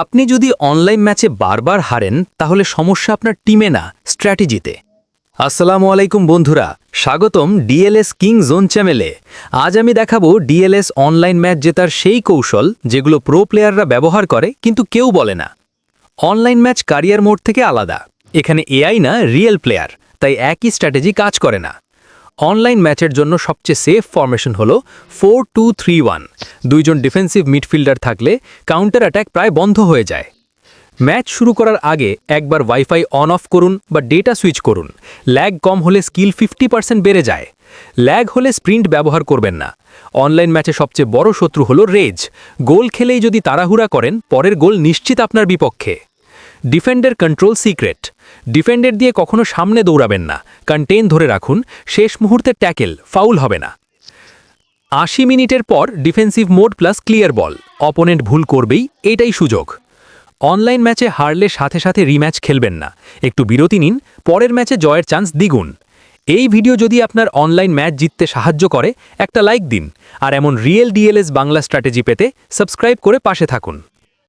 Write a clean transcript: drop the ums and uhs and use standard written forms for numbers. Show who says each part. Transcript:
Speaker 1: আপনি যদি অনলাইন ম্যাচে বারবার হারেন তাহলে সমস্যা আপনার টিমে না, স্ট্র্যাটেজিতে। আসসালামু আলাইকুম বন্ধুরা, স্বাগতম ডিএলএস কিং জোন চ্যানেলে। আজ আমি দেখাবো ডিএলএস অনলাইন ম্যাচ জেতার সেই কৌশল যেগুলো প্রো প্লেয়াররা ব্যবহার করে কিন্তু কেউ বলে না। অনলাইন ম্যাচ ক্যারিয়ার মোড থেকে আলাদা, এখানে এআই না রিয়েল প্লেয়ার, তাই একই স্ট্র্যাটেজি কাজ করে না। অনলাইন ম্যাচের জন্য সবচেয়ে সেফ ফরমেশন হল 4-2-3-1। দুইজন ডিফেন্সিভ মিডফিল্ডার থাকলে কাউন্টার অ্যাটাক প্রায় বন্ধ হয়ে যায়। ম্যাচ শুরু করার আগে একবার ওয়াইফাই অন অফ করুন বা ডেটা সুইচ করুন। ল্যাগ কম হলে স্কিল 50% বেড়ে যায়। ল্যাগ হলে স্প্রিন্ট ব্যবহার করবেন না। অনলাইন ম্যাচে সবচেয়ে বড় শত্রু হল রেজ। গোল খেলেই যদি তাড়াহুড়া করেন, পরের গোল নিশ্চিত আপনার বিপক্ষে। Defender control secret. ডিফেন্ডার দিয়ে কখনো সামনে দৌড়াবেন না, কন্টেইন ধরে রাখুন। শেষ মুহূর্তে ট্যাকেল, ফাউল হবে না। ৮০ মিনিটের পর ডিফেন্সিভ মোড প্লাস ক্লিয়ার বল। অপোনেন্ট ভুল করবেই, এটাই সুযোগ। অনলাইন ম্যাচে হারলে সাথে সাথে রিম্যাচ খেলবেন না, একটু বিরতি নিন, পরের ম্যাচে জয়ের চান্স দ্বিগুণ। এই ভিডিও যদি আপনার অনলাইন ম্যাচ জিততে সাহায্য করে, একটা লাইক দিন। আর এমন রিয়েল ডিএলএস বাংলা স্ট্র্যাটেজি পেতে সাবস্ক্রাইব করে পাশে থাকুন।